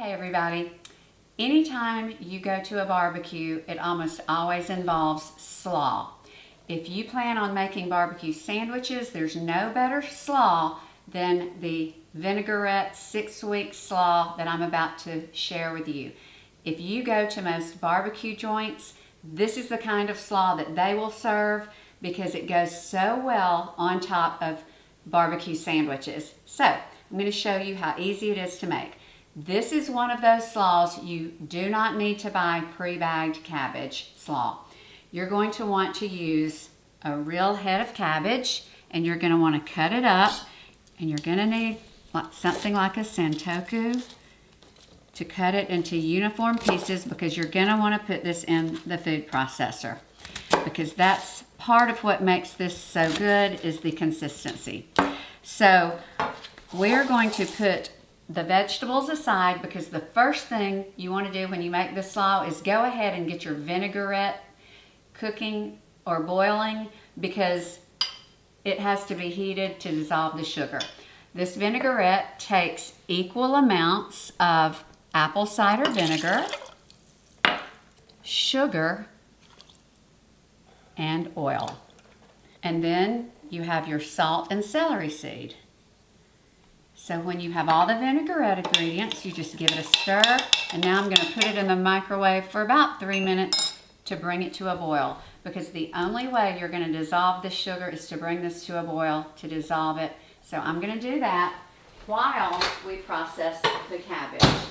Hey everybody, anytime you go to a barbecue, it almost always involves slaw. If you plan on making barbecue sandwiches, there's no better slaw than the vinaigrette 6-week slaw that I'm about to share with you. If you go to most barbecue joints, this is the kind of slaw that they will serve because it goes so well on top of barbecue sandwiches. So I'm going to show you how easy it is to make. This is one of those slaws you do not need to buy pre-bagged cabbage slaw. You're going to want to use a real head of cabbage, and you're going to want to cut it up, and you're going to need something like a santoku to cut it into uniform pieces, because you're going to want to put this in the food processor, because that's part of what makes this so good is the consistency. So we're going to put the vegetables aside, because the first thing you want to do when you make this slaw is go ahead and get your vinaigrette cooking or boiling, because it has to be heated to dissolve the sugar. This vinaigrette takes equal amounts of apple cider vinegar, sugar, and oil. And then you have your salt and celery seed. So when you have all the vinaigrette ingredients, you just give it a stir, and now I'm going to put it in the microwave for about 3 minutes to bring it to a boil, because the only way you're going to dissolve this sugar is to bring this to a boil to dissolve it. So I'm going to do that while we process the cabbage.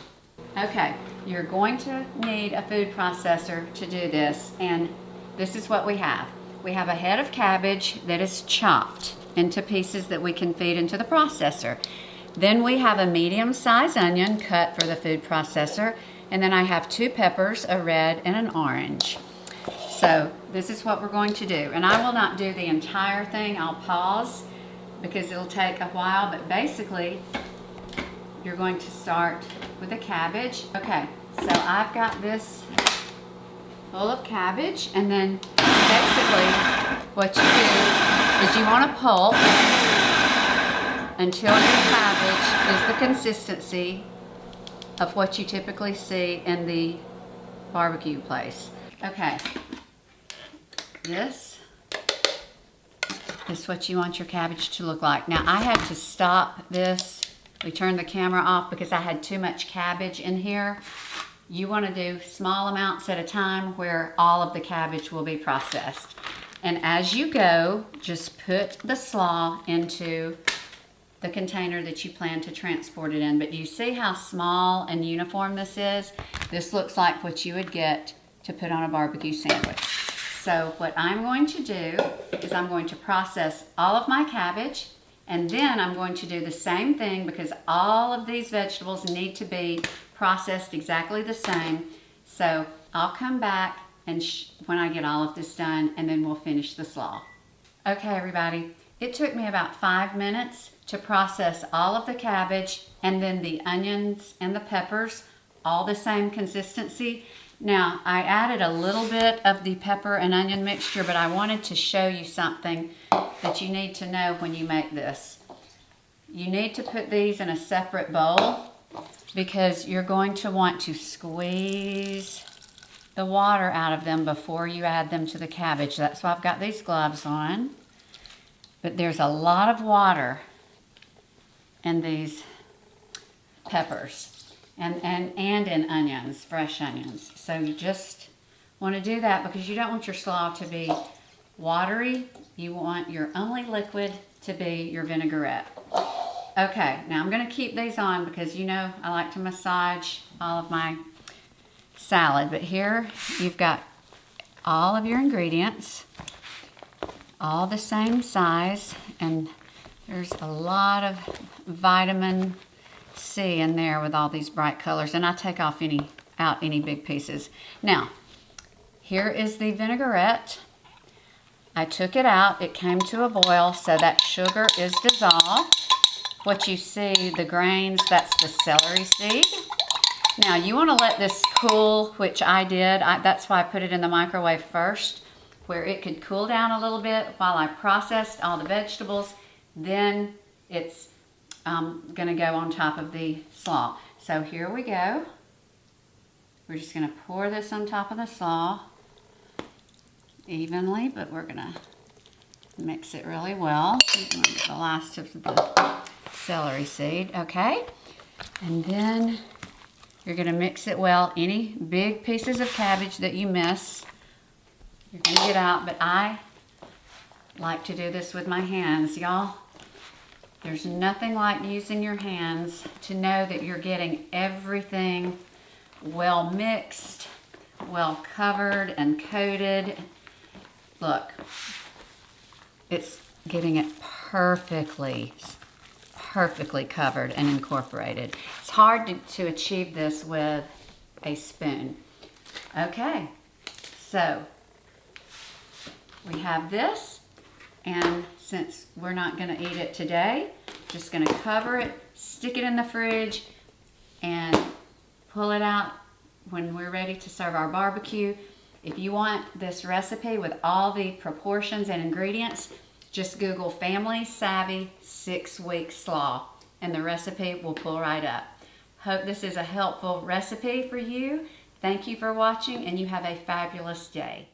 Okay, you're going to need a food processor to do this, and this is what we have. We have a head of cabbage that is chopped into pieces that we can feed into the processor. Then we have a medium-sized onion cut for the food processor, and then I have 2 peppers, a red and an orange. So this is what we're going to do, and I will not do the entire thing. I'll pause because it'll take a while, but basically you're going to start with the cabbage. Okay, so I've got this full of cabbage, and then basically what you do is you want to pulp until your cabbage is the consistency of what you typically see in the barbecue place. Okay, this is what you want your cabbage to look like. Now I had to stop this. We turned the camera off because I had too much cabbage in here. You want to do small amounts at a time where all of the cabbage will be processed. And as you go, just put the slaw into the container that you plan to transport it in. But you see how small and uniform this is? This looks like what you would get to put on a barbecue sandwich. So what I'm going to do is I'm going to process all of my cabbage, and then I'm going to do the same thing, because all of these vegetables need to be processed exactly the same. So I'll come back and when I get all of this done, and then we'll finish the slaw. Okay everybody, it took me about 5 minutes to process all of the cabbage, and then the onions and the peppers, all the same consistency. Now I added a little bit of the pepper and onion mixture, but I wanted to show you something that you need to know when you make this. You need to put these in a separate bowl, because you're going to want to squeeze the water out of them before you add them to the cabbage. That's why I've got these gloves on. But there's a lot of water in these peppers and in onions, fresh onions. So you just want to do that because you don't want your slaw to be watery. You want your only liquid to be your vinaigrette. Okay, now I'm going to keep these on because you know I like to massage all of my salad. But here you've got all of your ingredients, all the same size, and there's a lot of vitamin C in there with all these bright colors, and I take off out any big pieces. Now, here is the vinaigrette. I took it out. It came to a boil, so that sugar is dissolved. What you see, the grains, that's the celery seed. Now, you want to let this cool, which I did. That's why I put it in the microwave first, where it could cool down a little bit while I processed all the vegetables. Then it's going to go on top of the slaw. So here we go. We're just gonna pour this on top of the slaw evenly, but we're gonna mix it really well. The last of the celery seed, okay? And then you're gonna mix it well. Any big pieces of cabbage that you miss, you're gonna get out, but I like to do this with my hands, y'all. There's nothing like using your hands to know that you're getting everything well mixed, well covered and coated. Look, it's getting it perfectly covered and incorporated. It's hard to achieve this with a spoon. Okay, so we have this, and since we're not gonna eat it today, just gonna cover it, stick it in the fridge, and pull it out when we're ready to serve our barbecue. If you want this recipe with all the proportions and ingredients, just Google Family Savvy 6-week slaw, and the recipe will pull right up. Hope this is a helpful recipe for you. Thank you for watching, and you have a fabulous day.